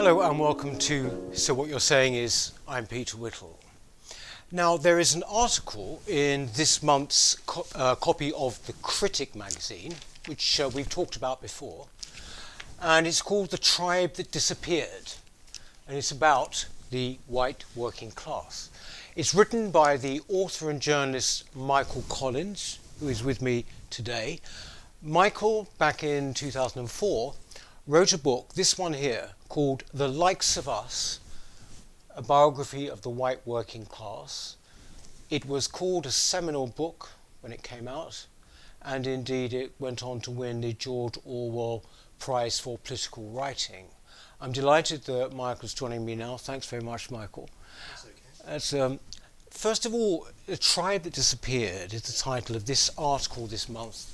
Hello and welcome to So What You're Saying Is, I'm Peter Whittle. Now there is an article in this month's copy of The Critic magazine, which we've talked about before, and it's called The Tribe That Disappeared, and it's about the white working class. It's written by the author and journalist Michael Collins, who is with me today. Michael, back in 2004, wrote a book, this one here, called The Likes of Us, a biography of the white working class. It was called a seminal book when it came out, and indeed it went on to win the George Orwell Prize for Political Writing. I'm delighted that Michael's joining me now. Thanks very much, Michael. That's okay. First of all, The Tribe That Disappeared is the title of this article this month.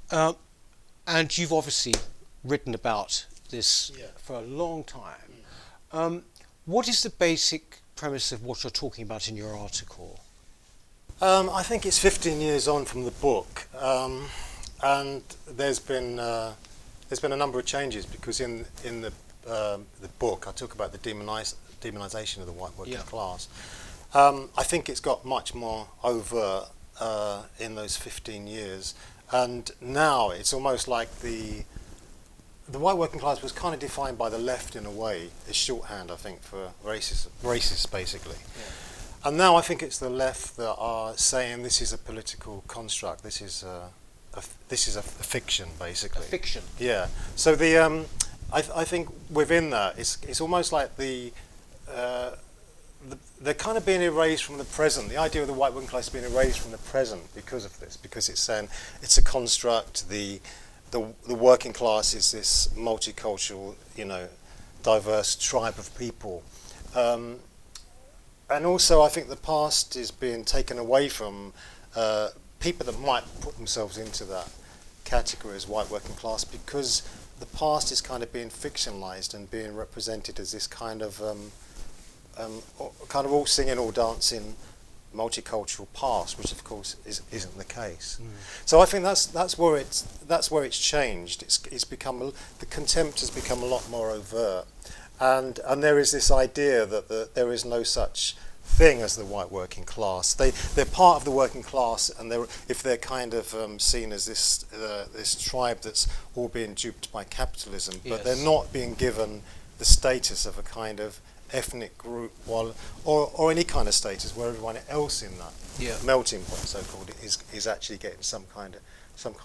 And you've obviously written about this for a long time. What is the basic premise of what you're talking about in your article? I think it's 15 years on from the book, and there's been a number of changes, because in the book I talk about the demonization of the white working class. I think it's got much more overt in those 15 years, and now it's almost like the white working class was kind of defined by the left in a way, as shorthand, I think, for racists basically. Yeah. And now I think it's the left that are saying this is a political construct. This is a fiction, basically. A fiction. Yeah. So I think within that, it's almost like they're kind of being erased from the present. The idea of the white working class is being erased from the present because of this, because it's saying it's a construct. The working class is this multicultural, diverse tribe of people. And also I think the past is being taken away from people that might put themselves into that category as white working class, because the past is kind of being fictionalized and being represented as this kind of all singing, all dancing, multicultural past, which of course isn't the case. So I think that's where it's changed. It's become the contempt has become a lot more overt, and there is this idea that there is no such thing as the white working class. They're part of the working class, and if they're kind of seen as this tribe that's all being duped by capitalism, but they're not being given the status of a kind of ethnic group, or any kind of status where everyone else in that melting pot, so-called, is actually getting some kind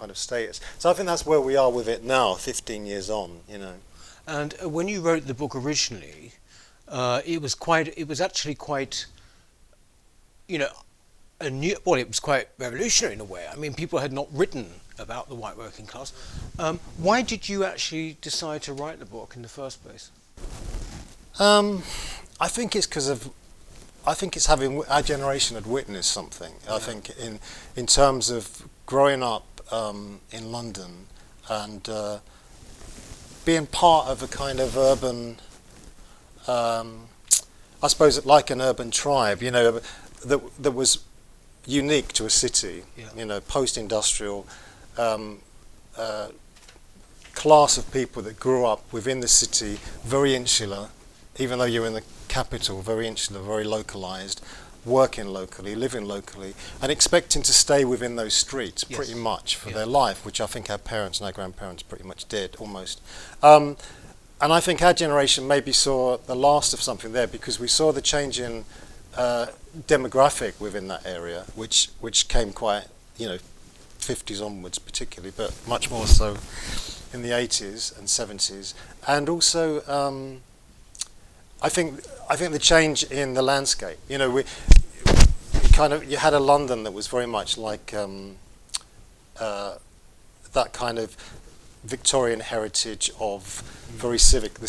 of status. So I think that's where we are with it now, 15 years on. And when you wrote the book originally, it was actually quite, it was quite revolutionary in a way. I mean, people had not written about the white working class. Why did you actually decide to write the book in the first place? I think it's because it's having our generation had witnessed something. Yeah. I think in terms of growing up in London and being part of a kind of urban, I suppose like an urban tribe, that was unique to a city. Yeah. Post-industrial class of people that grew up within the city, very insular. Even though you're in the capital, very insular, very localised, working locally, living locally, and expecting to stay within those streets pretty much for their life, which I think our parents and our grandparents pretty much did, almost. And I think our generation maybe saw the last of something there, because we saw the change in demographic within that area, which came quite, 50s onwards particularly, but much more so in the 80s and 70s. And also, I think the change in the landscape. You had a London that was very much like that kind of Victorian heritage of very civic, the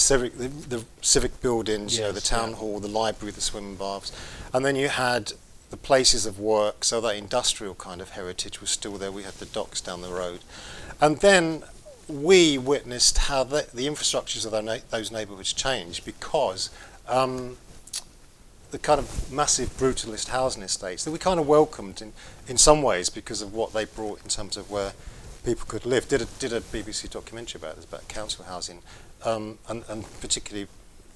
civic buildings, the town hall, the library, the swimming baths, and then you had the places of work. So that industrial kind of heritage was still there. We had the docks down the road, and then we witnessed how the infrastructures of those neighbourhoods changed, because the kind of massive brutalist housing estates that we kind of welcomed in some ways because of what they brought in terms of where people could live. Did a BBC documentary about this, about council housing, and particularly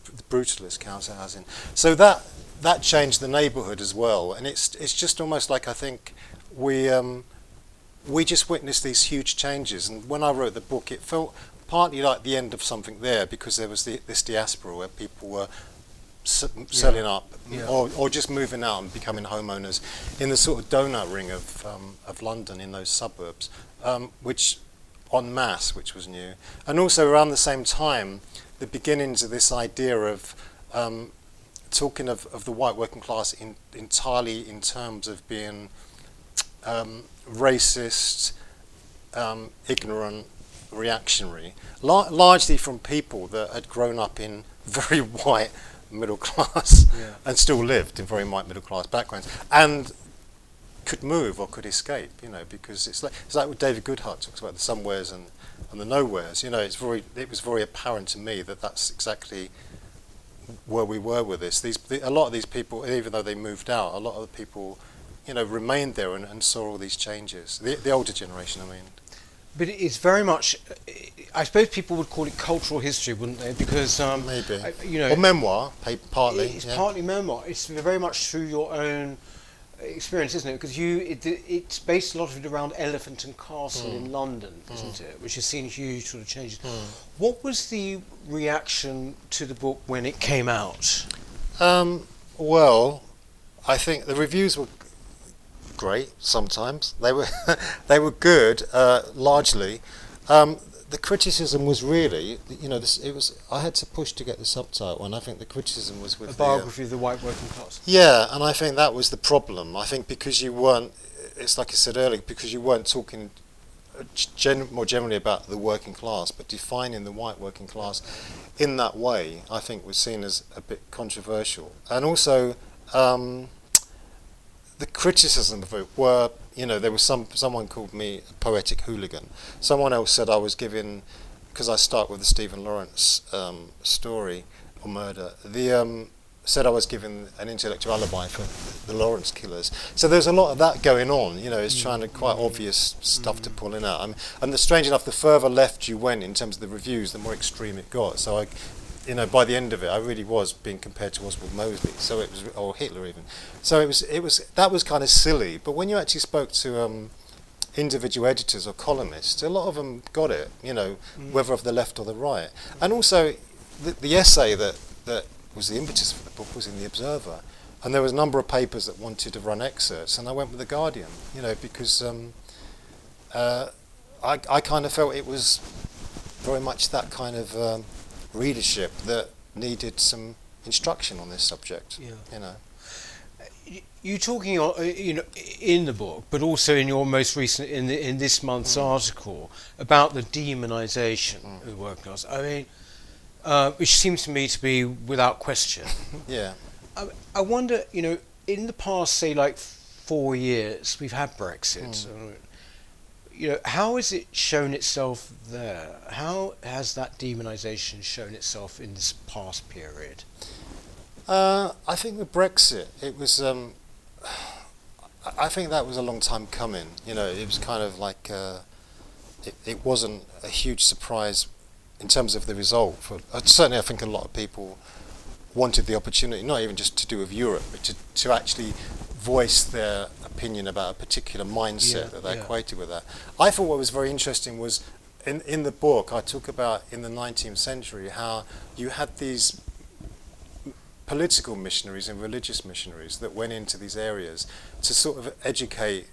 the brutalist council housing. So that changed the neighbourhood as well, and it's just almost like I think we just witnessed these huge changes. And when I wrote the book, it felt partly like the end of something there, because there was this diaspora where people were selling up, or just moving out and becoming homeowners in the sort of donut ring of London, in those suburbs, which en masse, which was new. And also around the same time, the beginnings of this idea of talking of the white working class entirely in terms of being racist, ignorant, reactionary, largely from people that had grown up in very white middle class and still lived in very white middle class backgrounds, and could move or could escape, because it's like what David Goodhart talks about, the somewheres and the nowheres. It was very apparent to me that that's exactly where we were with this. A lot of these people, even though they moved out, a lot of the people, remained there and saw all these changes. The older generation, I mean. But it's very much, I suppose people would call it cultural history, wouldn't they? Because maybe, or memoir, partly. It's partly memoir. It's very much through your own experience, isn't it? Because it's based a lot of it around Elephant and Castle in London, isn't it? Which has seen huge sort of changes. What was the reaction to the book when it came out? Well, I think the reviews were great. Sometimes they were good, largely. The criticism was really, it was. I had to push to get the subtitle, and I think the criticism was with a biography of the white working class. Yeah, and I think that was the problem. I think because you weren't, it's like I said earlier, because you weren't talking more generally about the working class, but defining the white working class in that way, I think was seen as a bit controversial. And also, the criticism of it were, there was someone called me a poetic hooligan. Someone else said I was giving, because I start with the Stephen Lawrence story or murder, said I was giving an intellectual alibi for the Lawrence killers. So there's a lot of that going on, it's trying to quite obvious stuff to pull in out. And strange enough, the further left you went in terms of the reviews, the more extreme it got. So by the end of it, I really was being compared to Oswald Mosley, or Hitler even. So that was kind of silly. But when you actually spoke to individual editors or columnists, a lot of them got it, whether of the left or the right. And also, the essay that was the impetus for the book was in the Observer, and there was a number of papers that wanted to run excerpts, and I went with the Guardian, because I kind of felt it was very much that kind of readership that needed some instruction on this subject. You're talking, in the book, but also in your most recent, in this month's article, about the demonization of the working class. I mean, which seems to me to be without question. Yeah. I wonder, in the past, say, like 4 years, we've had Brexit. How has it shown itself there? How has that demonisation shown itself in this past period? I think with Brexit, it was. I think that was a long time coming. It was kind of like it wasn't a huge surprise in terms of the result. Certainly, I think a lot of people wanted the opportunity, not even just to do with Europe, but to actually voice their opinion about a particular mindset that they equated with that. I thought what was very interesting was, in the book, I talk about in the 19th century how you had these political missionaries and religious missionaries that went into these areas to sort of educate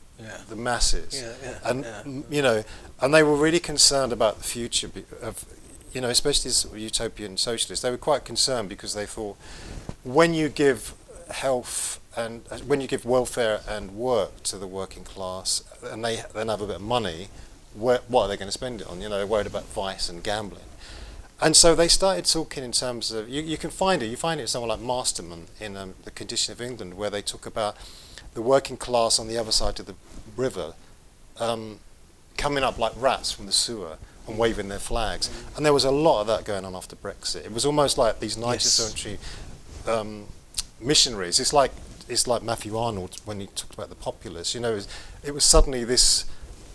the masses. And they were really concerned about the future of, especially as utopian socialists. They were quite concerned because they thought, when you give health and when you give welfare and work to the working class, and they then have a bit of money, what are they going to spend it on? They're worried about vice and gambling. And so they started talking in terms of, you can find it. You find it in someone like Masterman in The Condition of England, where they talk about the working class on the other side of the river coming up like rats from the sewer and waving their flags. And there was a lot of that going on after Brexit. It was almost like these 19th century missionaries. It's like Matthew Arnold when he talked about the populace. It was suddenly this.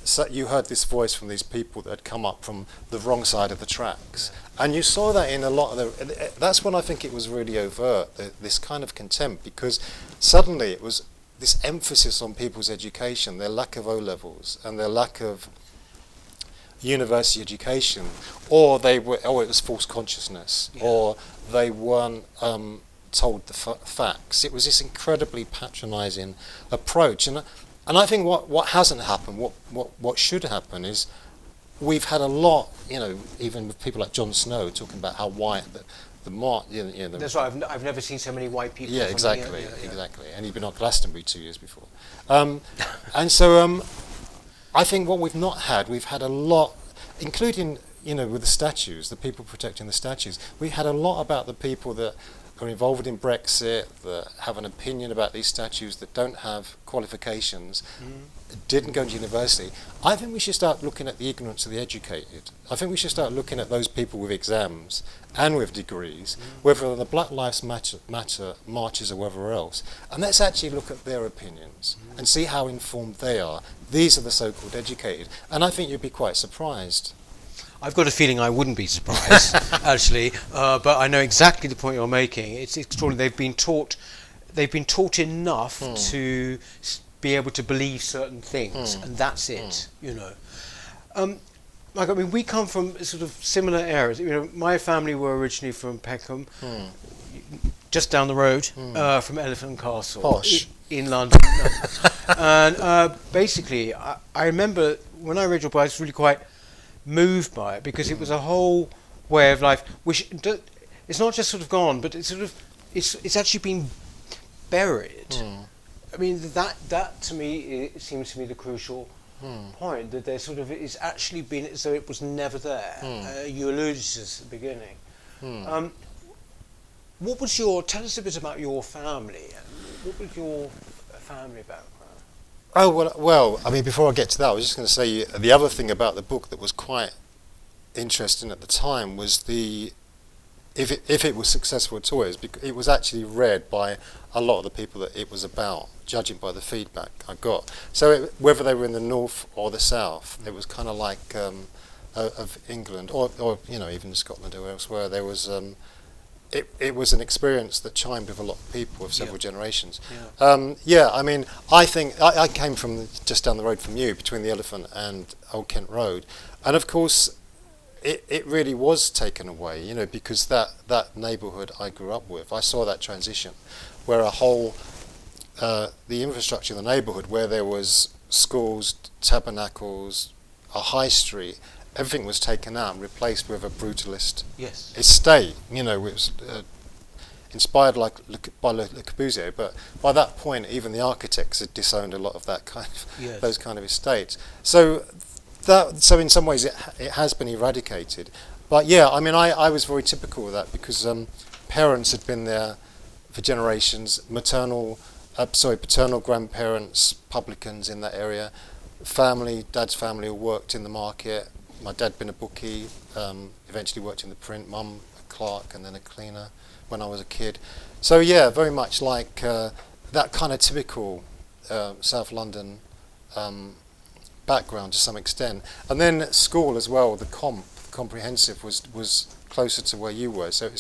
So you heard this voice from these people that had come up from the wrong side of the tracks, And you saw that in a lot of that's when I think it was really overt, this kind of contempt, because suddenly it was this emphasis on people's education, their lack of O-levels and their lack of university education, or it was false consciousness, or they weren't told the facts. It was this incredibly patronising approach, and I think what hasn't happened, what should happen is we've had a lot, even with people like Jon Snow talking about how white That's right. I've never seen so many white people. Yeah, exactly, exactly. And he'd been on Glastonbury 2 years before, and so I think what we've had a lot, including with the statues, the people protecting the statues. We had a lot about the people that are involved in Brexit, that have an opinion about these statues, that don't have qualifications, didn't go to university. I think we should start looking at the ignorance of the educated. I think we should start looking at those people with exams and with degrees, whether on the Black Lives Matter marches or wherever else, and let's actually look at their opinions and see how informed they are. These are the so-called educated, and I think you'd be quite surprised. I've got a feeling I wouldn't be surprised, actually, but I know exactly the point you're making. It's extraordinary. They've been taught enough to be able to believe certain things, and that's it. Like, I mean, we come from sort of similar areas. My family were originally from Peckham, just down the road from Elephant and Castle. Posh. In London. And basically, I remember when I read your book, I was really quite moved by it, because it was a whole way of life which it's not just sort of gone, but it's actually been buried. I mean, that to me, it seems to me the crucial point, that there sort of is actually been, as though it was never there. You alluded to this at the beginning. Tell us a bit about your family. What was your family background? Oh, well, I mean, before I get to that, I was just going to say the other thing about the book that was quite interesting at the time was if it was successful at all, it was actually read by a lot of the people that it was about, judging by the feedback I got. So whether they were in the north or the south, it was kind of like of England or even Scotland or elsewhere. There was it was an experience that chimed with a lot of people of several generations. I mean, I think I came from just down the road from you, between the Elephant and Old Kent Road, and of course it really was taken away, because that neighbourhood I grew up with, I saw that transition where a whole the infrastructure of the neighbourhood, where there was schools, tabernacles, a high street, everything was taken out and replaced with a brutalist estate. It was inspired by Le Corbusier, but by that point, even the architects had disowned a lot of that kind of those kind of estates. So in some ways, it has been eradicated. But I mean, I was very typical of that, because parents had been there for generations. Paternal grandparents, publicans in that area. Dad's family all worked in the market. My dad had been a bookie, eventually worked in the print, mum a clerk and then a cleaner when I was a kid. So very much like that kind of typical South London background to some extent. And then at school as well, the comprehensive was closer to where you were. So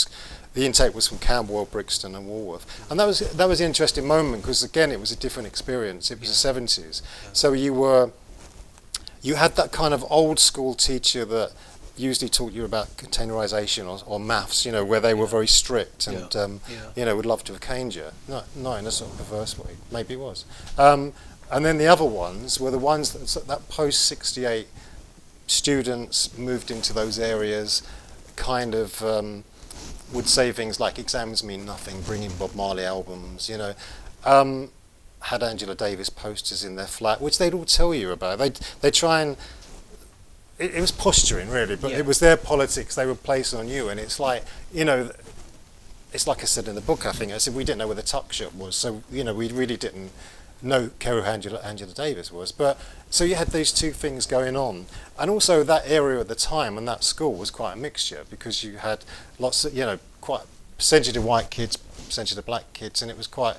the intake was from Camberwell, Brixton and Walworth. And that was an interesting moment, because again it was a different experience. It was the 70s. So you had that kind of old school teacher that usually taught you about containerisation or maths, where they were very strict and would love to have caned you. Not in a sort of perverse way. Maybe it was. And then the other ones were the ones that post-68 students moved into those areas, kind of would say things like exams mean nothing, bringing Bob Marley albums, had Angela Davis posters in their flat, which they'd all tell you about. They try and it was posturing really, but it was their politics they would place on you, and it's like it's like I said in the book. I said we didn't know where the tuck shop was, so we really didn't know who Angela Davis was. But so you had these two things going on, and also that area at the time and that school was quite a mixture, because you had lots of quite percentage of white kids, percentage of black kids, and that was quite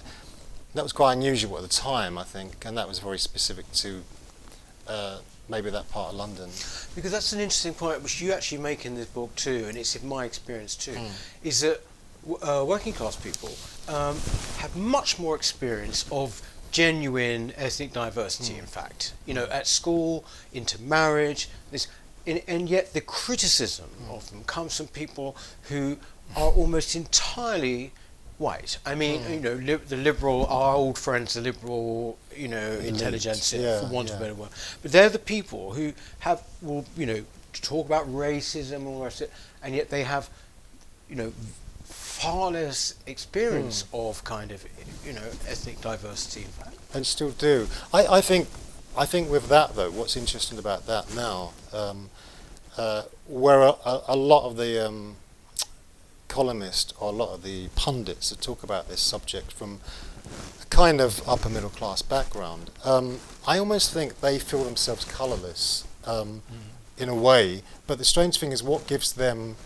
unusual at the time, I think, and that was very specific to maybe that part of London. Because that's an interesting point, which you actually make in this book too, and it's in my experience too, is that working class people have much more experience of genuine ethnic diversity, in fact. At school, into marriage, and yet the criticism of them comes from people who are almost entirely white. I mean, the liberal, our old friends, the liberal, intelligentsia, for want of a better word. But they're the people who will talk about racism and all the rest of it, and yet they have, far less experience of kind of, ethnic diversity, in fact. And still do. I think with that though, what's interesting about that now, where a lot of the columnists or a lot of the pundits that talk about this subject from a kind of upper middle class background, I almost think they feel themselves colourless in a way. But the strange thing is, what gives them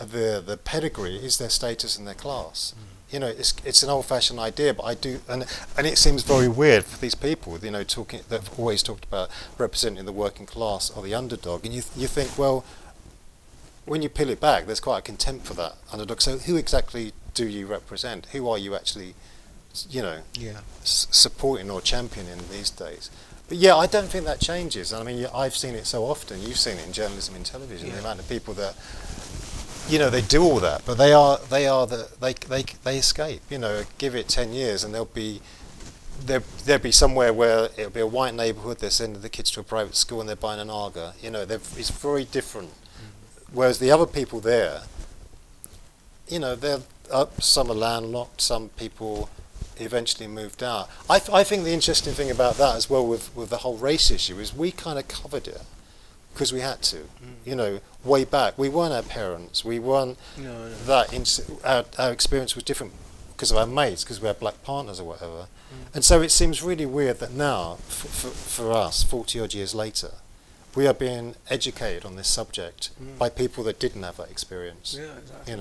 the pedigree is their status and their class. It's an old-fashioned idea, but I do, and it seems very weird for these people, that've always talked about representing the working class or the underdog, and you think, well, when you peel it back, there's quite a contempt for that underdog. So who exactly do you represent? Who are you actually, supporting or championing these days? But yeah, I don't think that changes. I mean, I've seen it so often. You've seen it in journalism and television. The amount of people that, they do all that, but they escape. Give it 10 years, and they'll be somewhere where it'll be a white neighbourhood. They're sending the kids to a private school, and they're buying an Arga. It's very different. Whereas the other people there, they're some are landlocked, some people eventually moved out. I think the interesting thing about that as well with the whole race issue is we kind of covered it because we had to. Way back, we weren't our parents. We weren't our experience was different because of our mates, because we had black partners or whatever. And so it seems really weird that now, for us, 40 odd years later, we are being educated on this subject by people that didn't have that experience. Yeah, exactly.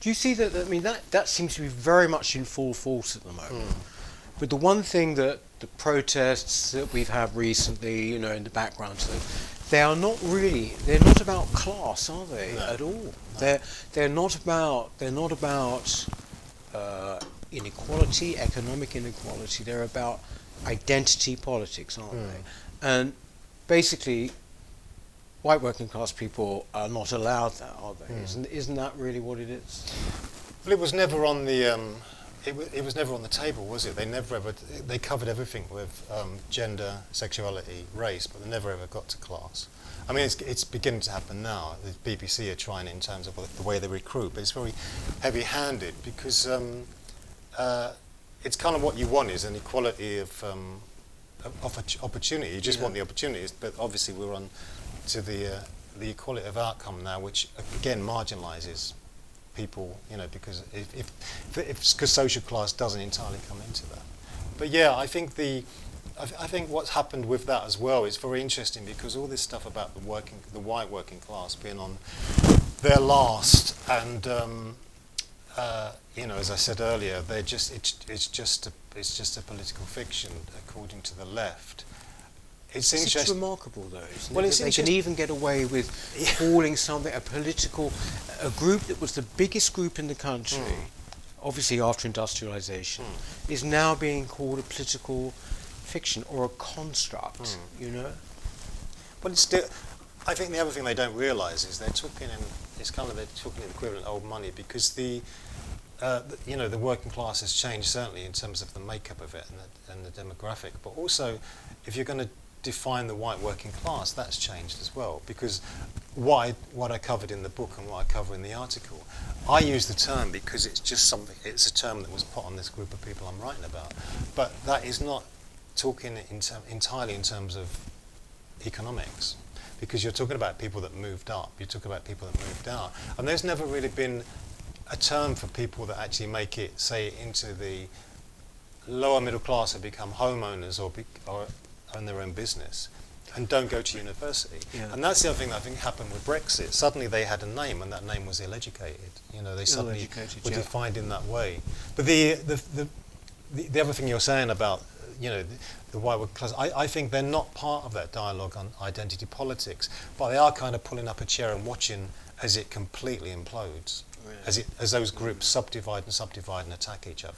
Do you see that? I mean, that seems to be very much in full force at the moment. But the one thing that the protests that we've had recently, in the background, they're not about class, are they? No. At all? No. They're not about inequality, economic inequality. They're about identity politics, aren't they? And basically, white working class people are not allowed that, are they? Isn't that really what it is? Well, it was never on the it was never on the table, was it? They covered everything with gender, sexuality, race, but they never ever got to class. I mean, it's beginning to happen now. The BBC are trying in terms of the way they recruit, but it's very heavy-handed because it's kind of what you want is an equality of opportunity. You just want the opportunities, but obviously we're on to the equality of outcome now, which again marginalises people, because because social class doesn't entirely come into that. But yeah, I think what's happened with that as well is very interesting because all this stuff about the white working class being on their last, and as I said earlier, it's just a political fiction according to the left. It's remarkable though, isn't it? They can even get away with calling something a group that was the biggest group in the country, obviously after industrialisation, is now being called a political fiction or a construct, But it's still, I think the other thing they don't realise is they're talking the equivalent of old money because the working class has changed certainly in terms of the makeup of it and the demographic, but also if you're going to define the white working class, that's changed as well, because what I covered in the book and what I cover in the article, I use the term because it's a term that was put on this group of people I'm writing about, but that is not talking entirely in terms of economics, because you're talking about people that moved up, you're talking about people that moved out, and there's never really been a term for people that actually make it, say, into the lower middle class and become homeowners or own their own business and don't go to university. Yeah. And that's the other thing that I think happened with Brexit. Suddenly they had a name and that name was ill-educated. They suddenly were defined in that way. But the the other thing you're saying about, the white working class, I think they're not part of that dialogue on identity politics, but they are kind of pulling up a chair and watching as it completely implodes, as those groups subdivide and attack each other,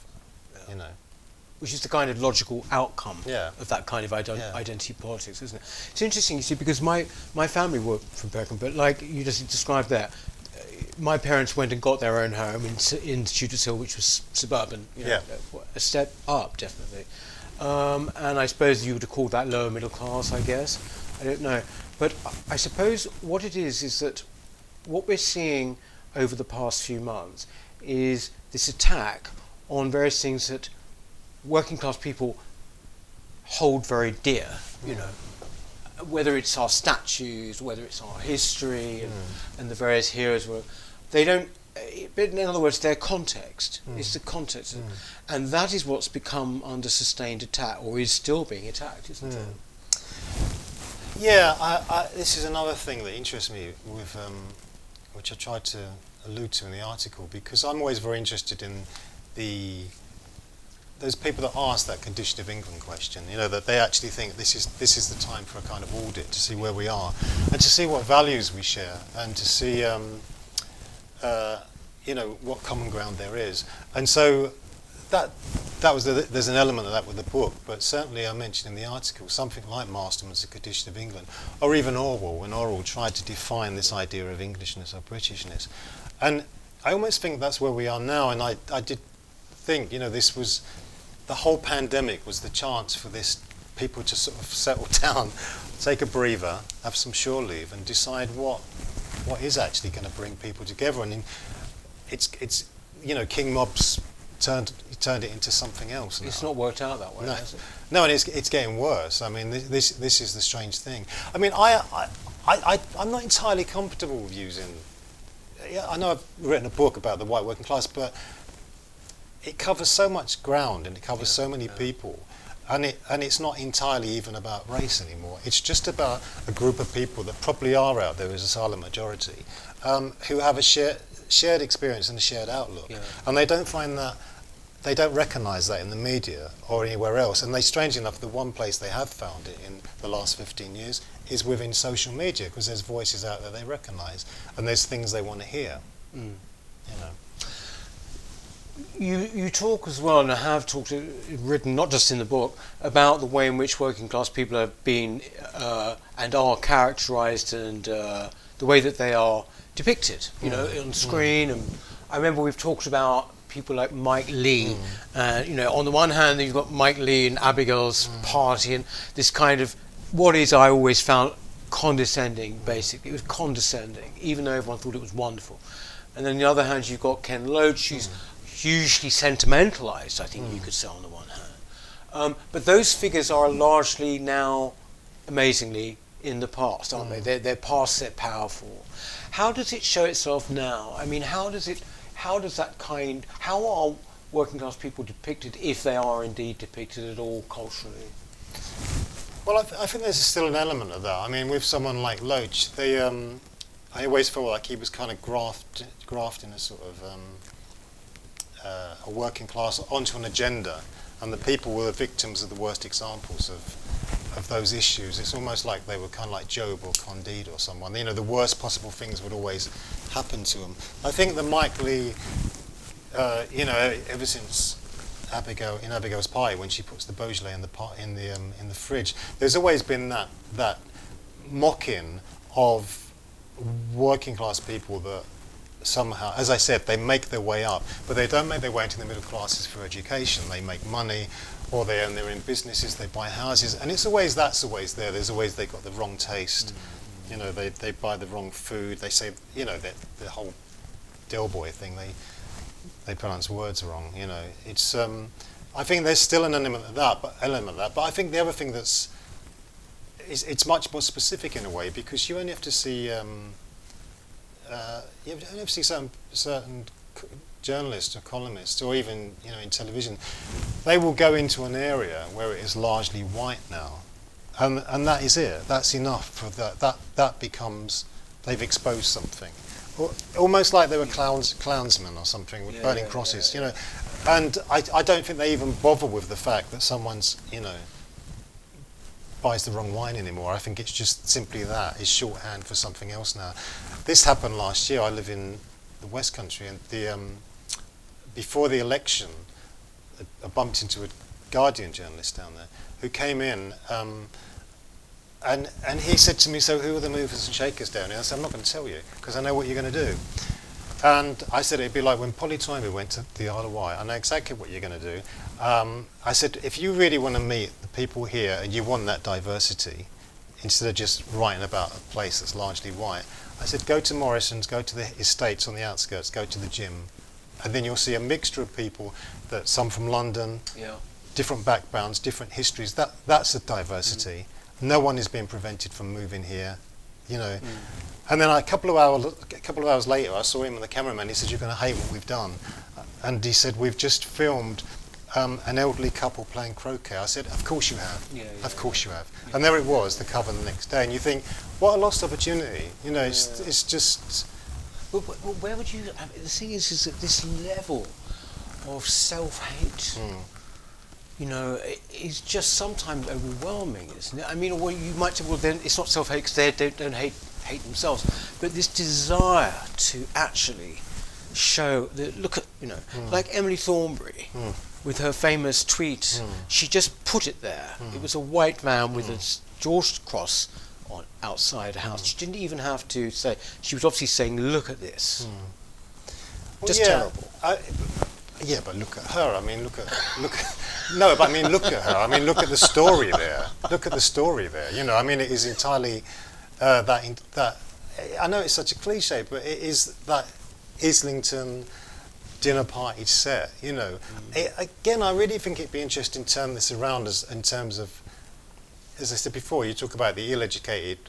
Which is the kind of logical outcome Yeah. of that kind of identity politics, isn't it? It's interesting, you see, because my family were from Berkham, but like you just described there, my parents went and got their own home in Tudors Hill, which was suburban, a step up, definitely. And I suppose you would have called that lower middle class, I guess. I don't know. But I suppose what it is that what we're seeing over the past few months is this attack on various things that working class people hold very dear, whether it's our statues, whether it's our history and the various heroes. They don't, but in other words, their context. It's the context. And that is what's become under sustained attack, or is still being attacked, isn't it? Yeah, this is another thing that interests me, with which I tried to allude to in the article, because I'm always very interested in those people that ask that condition of England question, that they actually think this is the time for a kind of audit to see where we are, and to see what values we share, and to see what common ground there is. And so there's an element of that with the book, but certainly I mentioned in the article something like Masterman's The Condition of England, or even Orwell, when Orwell tried to define this idea of Englishness or Britishness. And I almost think that's where we are now, and I did think, this was, the whole pandemic was the chance for this people to sort of settle down, take a breather, have some shore leave, and decide what is actually going to bring people together. And it's King Mob's turned it into something else now. It's not worked out that way, No. has it? No, and it's getting worse. I mean, this is the strange thing. I mean, I'm not entirely comfortable with using. I know I've written a book about the white working class, but it covers so much ground and it covers so many people, and it's not entirely even about race anymore. It's just about a group of people that probably are out there as a silent majority, who have a shared experience and a shared outlook, and they don't recognise that in the media or anywhere else. And strangely enough, the one place they have found it in the last 15 years is within social media, because there's voices out there they recognise, and there's things they want to hear. You talk as well, and have written, not just in the book, about the way in which working class people have been and are characterised, and the way that they are depicted, on screen. And I remember we've talked about people like Mike Lee. On the one hand, you've got Mike Lee and Abigail's party, and this kind of I always found condescending. Basically, it was condescending, even though everyone thought it was wonderful. And then on the other hand, you've got Ken Loach, who's hugely sentimentalised, I think you could say, on the one hand. But those figures are largely now, amazingly, in the past, aren't they? They're past their powerful. How does it show itself now? I mean, how are working class people depicted, if they are indeed depicted at all culturally? Well, I think there's still an element of that. I mean, with someone like Loach, I always felt like he was kind of grafting a sort of a working class onto an agenda, and the people were the victims of the worst examples of those issues. It's almost like they were kind of like Job or Candide or someone. The worst possible things would always happen to them. I think that Mike Lee, ever since Abigail's pie, when she puts the Beaujolais in the fridge, there's always been that mocking of working class people that somehow, as I said, they make their way up, but they don't make their way into the middle classes for education. They make money, or they own their own businesses, they buy houses, and that's always there. There's always they got the wrong taste. They buy the wrong food. They say, the whole Del Boy thing, they pronounce words wrong. It's I think there's still an element of that, but I think the other thing it's much more specific in a way, because you only have to see certain journalists or columnists, or even in television, they will go into an area where it is largely white now, and that is it. That's enough for that becomes, they've exposed something. almost like they were clownsmen or something with burning crosses, you know. And I don't think they even bother with the fact that someone's, you know, buys the wrong wine anymore. I think it's just simply that. It's shorthand for something else now. This happened last year. I live in the West Country, and before the election, I bumped into a Guardian journalist down there who came in, and he said to me, "So who are the movers and shakers down here?" I said, "I'm not going to tell you because I know what you're going to do." And I said, it'd be like when Polly Toynbee went to the Isle of Wight. I know exactly what you're going to do. I said, if you really want to meet the people here and you want that diversity, instead of just writing about a place that's largely white, I said, go to Morrison's, go to the estates on the outskirts, go to the gym, and then you'll see a mixture of people, that some from London, different backgrounds, different histories. That's a diversity. No one is being prevented from moving here, you know. And then a couple of hours later, I saw him and the cameraman. He said, "You're going to hate what we've done," and he said, "We've just filmed an elderly couple playing croquet." I said, "Of course you have. Of course you have." And there it was, the cover the next day. And you think, what a lost opportunity. You know, it's just. Well, where would you? I mean, the thing is that this level of self-hate, you know, is just sometimes overwhelming, isn't it? I mean, well, you might say, well, then it's not self-hate because they don't hate themselves, but this desire to actually show that, look at, you know, like Emily Thornberry with her famous tweet, she just put it there. It was a white man with a George cross on outside a house. She didn't even have to say. She was obviously saying, "Look at this." Just terrible. Yeah, but look at her. I mean, look at. No, but I mean, look at her. I mean, look at the story there. Look at the story there. You know, I mean, it is entirely that. I know it's such a cliche, but it is that Islington dinner party set. You know, again, I really think it'd be interesting to turn this around in terms of, as I said before, you talk about the ill-educated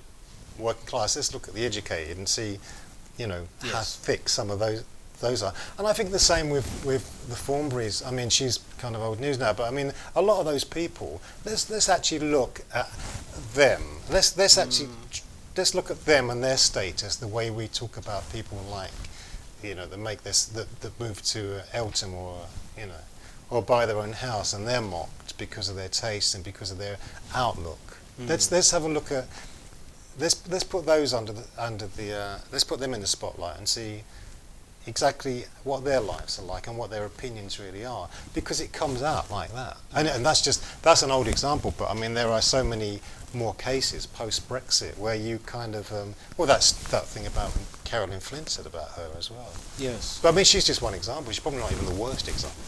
working class. Let's look at the educated and see, you know, how thick some of those are. And I think the same with the Thornberrys. I mean, she's kind of old news now, but I mean, a lot of those people. Let's actually look at them. Let's look at them and their status, the way we talk about people like, you know, that move to Eltham, or, you know, or buy their own house, and they're mocked because of their taste and because of their outlook. Let's have a look at. Let's put those let's put them in the spotlight and see exactly what their lives are like and what their opinions really are, because it comes out like that. And that's an old example, but I mean, there are so many more cases post Brexit where you kind of that's that thing about Carolyn Flint said about her as well. Yes. But I mean, she's just one example. She's probably not even the worst example.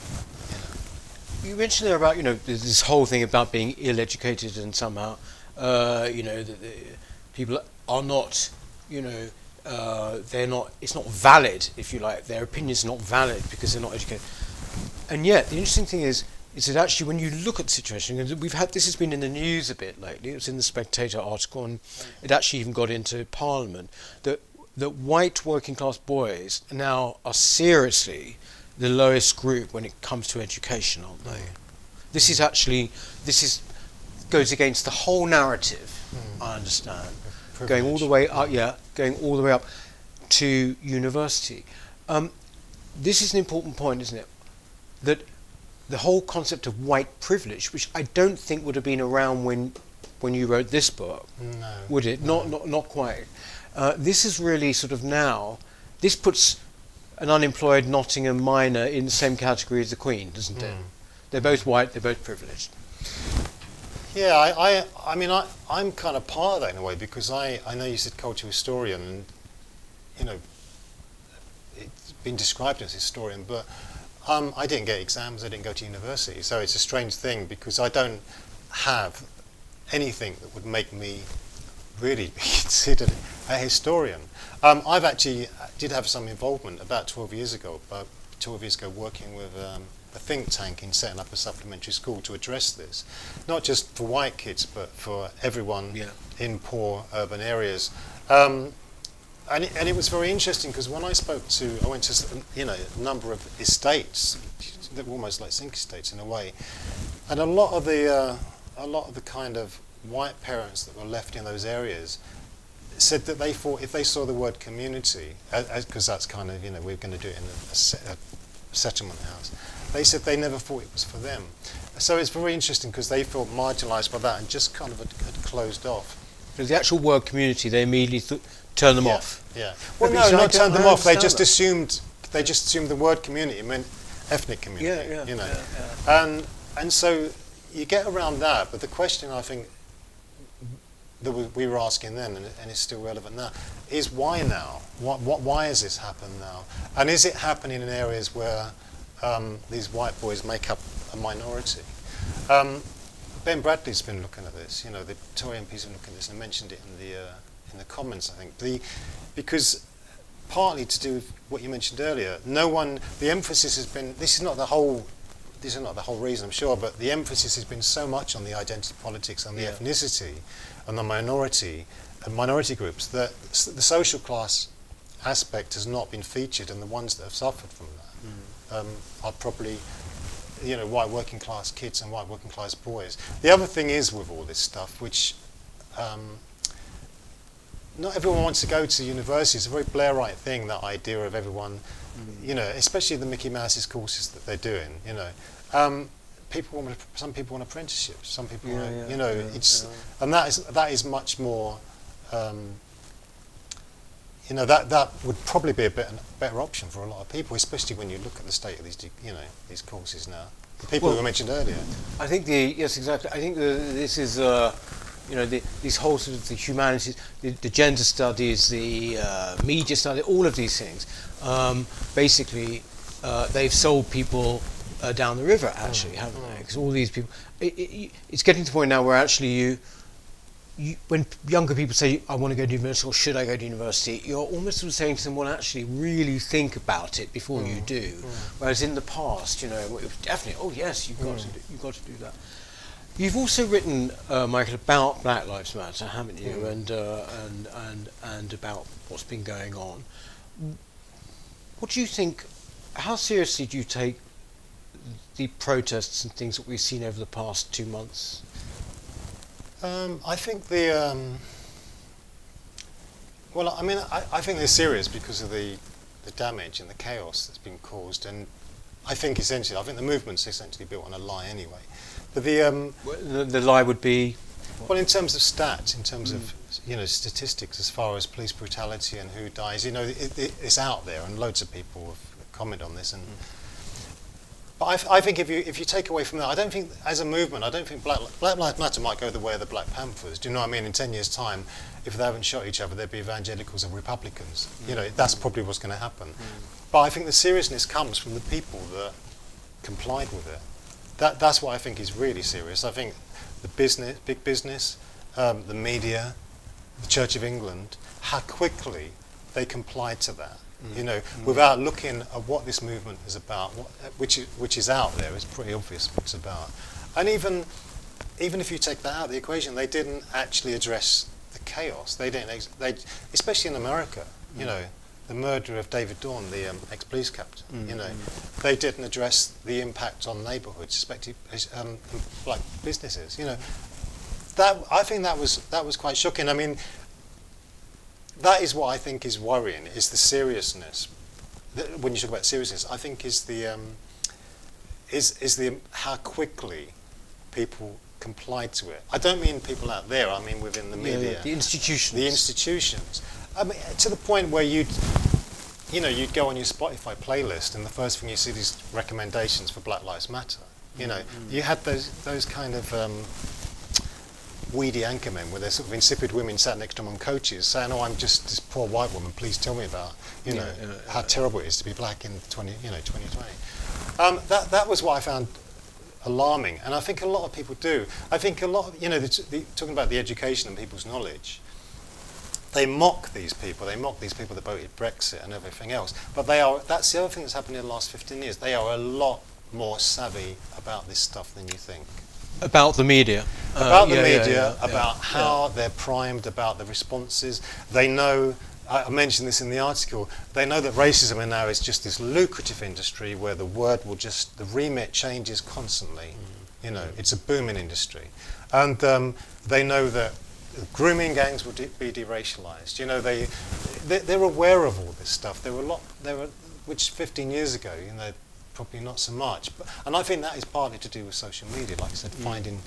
You know. You mentioned there about, you know, this whole thing about being ill-educated and somehow, you know, the people are not, you know, they're not. It's not valid, if you like. Their opinions are not valid because they're not educated. And yet, the interesting thing is that actually, when you look at the situation, and this has been in the news a bit lately. It was in the Spectator article, and it actually even got into Parliament, that white working class boys now are seriously the lowest group when it comes to education, aren't they? This goes against the whole narrative. I understand. Going all the way up to university. This is an important point, isn't it? That the whole concept of white privilege, which I don't think would have been around when you wrote this book, would it? No. Not quite. This is really sort of now. This puts an unemployed Nottingham miner in the same category as the Queen, doesn't it? They're both white. They're both privileged. Yeah, I mean, I'm kind of part of that in a way, because I know you said cultural historian, and, you know, it's been described as historian, but I didn't get exams, I didn't go to university, so it's a strange thing, because I don't have anything that would make me really be considered a historian. I've actually did have some involvement about 12 years ago working with a think tank in setting up a supplementary school to address this, not just for white kids but for everyone in poor urban areas. And it was very interesting, because when I went to, you know, a number of estates that were almost like zinc estates in a way, and a lot of the kind of white parents that were left in those areas said that they thought if they saw the word community, because that's kind of, we're going to do it in a settlement house, they said they never thought it was for them. So it's very interesting because they felt marginalised by that and just kind of had closed off. Because the actual word community, they immediately turned them off. Yeah. Well, no, not turned them off. They just assumed the word community meant ethnic community. Yeah. And so you get around that. But the question I think that we were asking then, and it's still relevant now, is why now? Why has this happened now? And is it happening in areas where these white boys make up a minority? Ben Bradley's been looking at this. The Tory MPs have been looking at this and mentioned it in the comments, I think. Because partly to do with what you mentioned earlier, the emphasis has been, this is not the whole reason, I'm sure, but the emphasis has been so much on the identity politics and the ethnicity and the minority and minority groups that the social class aspect has not been featured, and the ones that have suffered from that are probably white working class kids and white working class boys. The other thing is with all this stuff, which not everyone wants to go to university. It's a very Blairite thing, that idea of everyone, especially the Mickey Mouse's courses that they're doing. Some people want apprenticeships. Some people want, and that is much more. That would probably be a better option for a lot of people, especially when you look at the state of these courses now. The people who were mentioned earlier. I think yes, exactly. I think this is these whole sort of the humanities, the gender studies, the media studies, all of these things. Basically, they've sold people down the river, actually, haven't they? Because all these people, it's getting to the point now where actually when younger people say, I want to go to university, or should I go to university, you're almost sort of saying to them, well, actually, really think about it before you do. Whereas in the past, it was definitely, oh yes, you've got to do that. You've also written, Michael, about Black Lives Matter, haven't you? And about what's been going on. What do you think? How seriously do you take the protests and things that we've seen over the past 2 months? I think I think they're serious because of the damage and the chaos that's been caused, and I think the movement's essentially built on a lie anyway. But the lie would be, well, in terms of stats, in terms of statistics, as far as police brutality and who dies, it's out there, and loads of people have commented on this. But I think if you take away from that, I don't think, as a movement, Black Lives Matter might go the way of the Black Panthers. Do you know what I mean? In 10 years' time, if they haven't shot each other, there'd be evangelicals and Republicans. That's probably what's going to happen. But I think the seriousness comes from the people that complied with it. That's what I think is really serious. I think the big business, the media, the Church of England, how quickly they complied to that. Without looking at what this movement is about, which is out there, it's pretty obvious what it's about. And even if you take that out of the equation, they didn't actually address the chaos. They didn't, especially in America. The murder of David Dorn, the ex-police captain. They didn't address the impact on neighbourhoods, especially like businesses. I think that was quite shocking. I mean, that is what I think is worrying, is the seriousness. When you talk about seriousness, I think is the how quickly people complied to it. I don't mean people out there. I mean within the media, the institutions. The institutions. I mean, to the point where you'd go on your Spotify playlist, and the first thing you see these recommendations for Black Lives Matter. You had those kind of weedy anchormen with their sort of insipid women sat next to them on coaches saying, "Oh, I'm just this poor white woman. Please tell me about how terrible it is to be black in 2020." That was what I found alarming, and I think a lot of people do. I think a lot of talking about the education and people's knowledge. They mock these people. They mock these people that voted Brexit and everything else. But that's the other thing that's happened in the last 15 years. They are a lot more savvy about this stuff than you think. About the media. About how they're primed, about the responses. They know, I mentioned this in the article, they know that racism now is just this lucrative industry where the remit changes constantly. It's a booming industry. And they know that grooming gangs will be deracialized. You know, they're aware of all this stuff. Which 15 years ago, you know, probably not so much. And I think that is partly to do with social media, like I said, finding,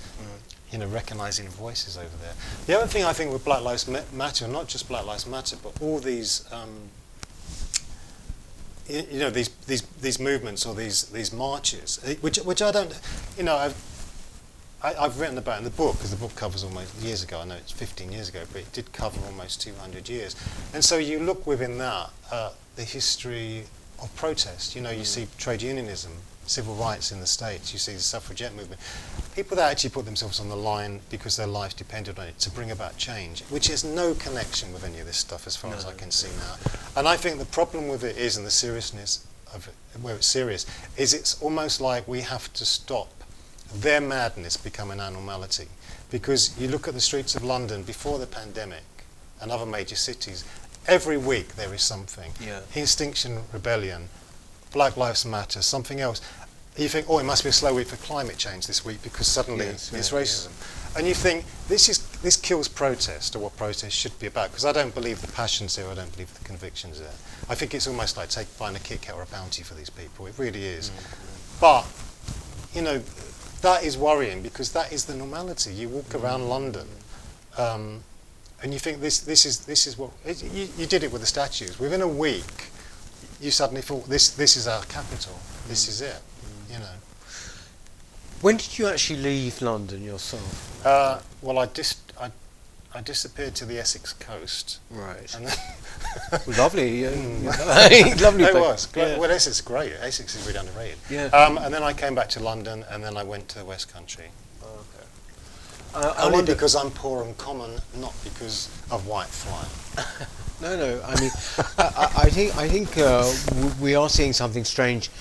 you know, recognizing voices over there. The other thing I think with Black Lives Matter, not just Black Lives Matter, but all these, you know, these movements or these marches, which I don't, you know, I've written about in the book, because the book covers almost years ago. I know it's 15 years ago, but it did cover almost 200 years. And so you look within that, the history of protest. You know, you see trade unionism, civil rights in the States, you see the suffragette movement. People that actually put themselves on the line because their lives depended on it to bring about change, which has no connection with any of this stuff as far as I can see now. And I think the problem with it is, and the seriousness of it, where it's serious, is it's almost like we have to stop their madness becoming our normality. Because you look at the streets of London before the pandemic and other major cities, every week there is something. Extinction Rebellion, Black Lives Matter, something else. You think, oh, it must be a slow week for climate change this week because suddenly it's racism. And you think, this kills protest, or what protest should be about, because I don't believe the passion's there, I don't believe the conviction's there. I think it's almost like buying a Kit Kat or a Bounty for these people. It really is. But, you know, that is worrying, because that is the normality. You walk around London, and you think this is what you did it with the statues. Within a week, you suddenly thought this is our capital. This is it. You know. When did you actually leave London yourself? Well, I disappeared to the Essex coast. Right. And lovely. Lovely it place. was. Well, Essex is great. Essex is really underrated. Yeah. And then I came back to London, and then I went to the West Country. I Only because I'm poor and common, not because of white fly. No. I mean, I think we are seeing something strange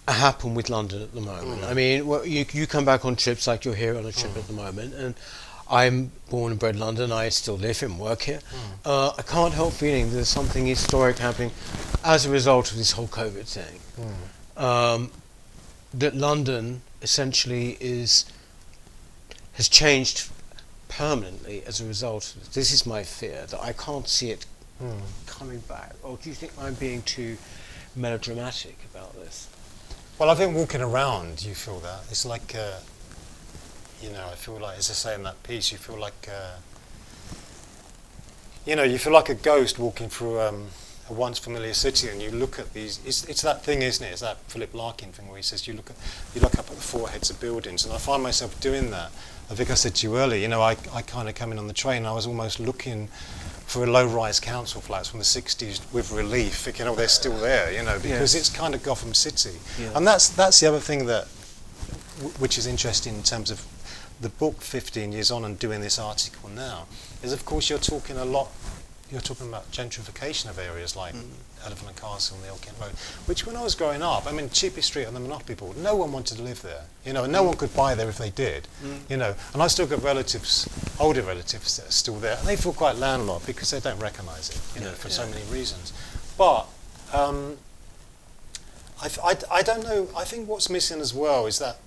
happen with London at the moment. I mean, you come back on trips like you're here on a trip at the moment, and I'm born and bred in London. I still live here and work here. I can't help feeling there's something historic happening as a result of this whole COVID thing. That London essentially has changed permanently as a result of this. This is my fear, that I can't see it coming back. Or do you think I'm being too melodramatic about this? Well, I think walking around, you feel that. It's like, you know, I feel like, as I say in that piece, you feel like, you know, you feel like a ghost walking through a once familiar city, and you look at these. It's that thing, isn't it? It's that Philip Larkin thing where he says you look up at the foreheads of buildings, and I find myself doing that. I think I said to you earlier. You know, I kind of come in on the train. I was almost looking for low-rise council flats from the 60s with relief, thinking, oh, they're still there, you know, because it's kind of Gotham City. And that's the other thing that, which is interesting in terms of the book 15 years on and doing this article now, is of course you're talking about gentrification of areas like Elephant and Castle and the Old Kent Road, which when I was growing up, I mean, cheapest street on the Monopoly board, no one wanted to live there, you know, and no one could buy there if they did, you know, and I still got relatives, older relatives that are still there, and they feel quite landlocked because they don't recognise it, you know, for so many reasons. But I don't know, I think what's missing as well is that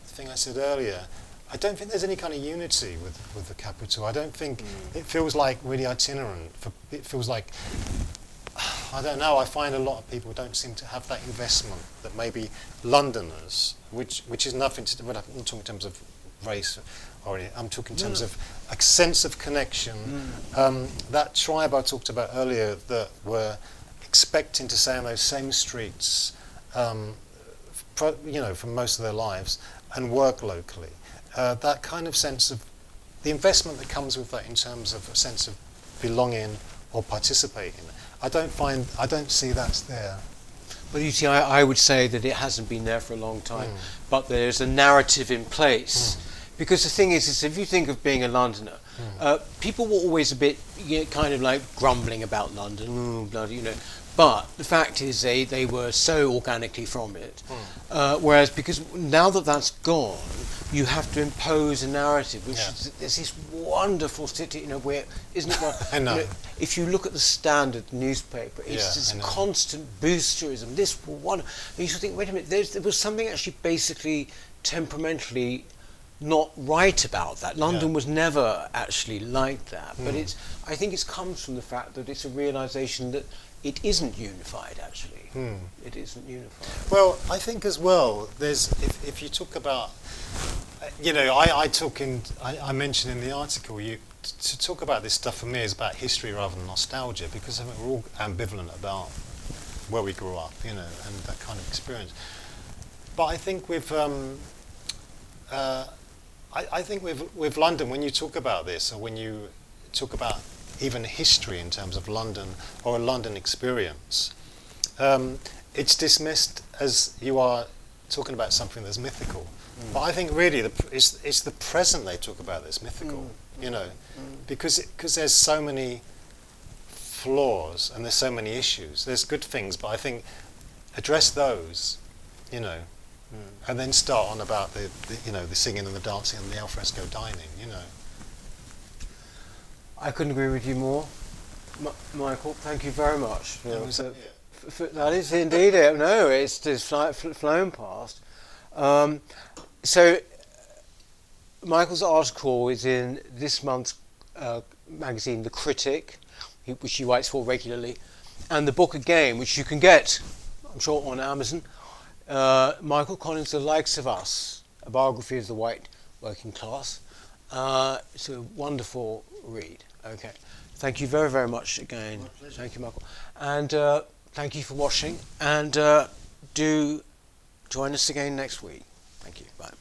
thing I said earlier. I don't think there's any kind of unity with the capital. I don't think it feels like really itinerant. It feels like, I don't know, I find a lot of people don't seem to have that investment that maybe Londoners, which is nothing to do, I'm not talking in terms of race, or I'm talking in terms of a sense of connection. That tribe I talked about earlier that were expecting to stay on those same streets, you know, for most of their lives and work locally. That kind of sense of the investment that comes with that in terms of a sense of belonging or participating, I don't see that's there. Well, you see, I would say that it hasn't been there for a long time, but there's a narrative in place. Because the thing is if you think of being a Londoner, people were always a bit kind of like grumbling about London, bloody, you know. But the fact is they were so organically from it. Whereas because now that that's gone, you have to impose a narrative, which is this wonderful city, you know, where, isn't it? Well, I know. You know, if you look at the Standard newspaper, it's this constant boosterism, this one. And you sort of think, wait a minute, there was something actually basically temperamentally not right about that. London Yeah. was never actually like that, but Mm. I think it comes from the fact that it's a realization that it isn't unified actually. Mm. It isn't unified. Well, I think as well, there's if you talk about, I mentioned in the article, to talk about this stuff for me is about history rather than nostalgia, because I mean, we're all ambivalent about where we grew up, and that kind of experience. But I think I think with London, when you talk about this, or when you talk about even history in terms of London or a London experience, it's dismissed as you are talking about something that's mythical. Mm. But I think really it's the present they talk about that's mythical, because there's so many flaws and there's so many issues. There's good things, but I think address those, and then start on about the singing and the dancing and the alfresco dining, I couldn't agree with you more, Michael. Thank you very much. That is indeed it. No, it's just flown past. So Michael's article is in this month's magazine, The Critic, which he writes for regularly, and the book again, which you can get, I'm sure, on Amazon. Michael Collins' The Likes of Us, a biography of the white working class. It's a wonderful read. Okay, thank you very, very much again. My pleasure. Thank you, Michael, and thank you for watching. And do join us again next week. Thank you. Bye.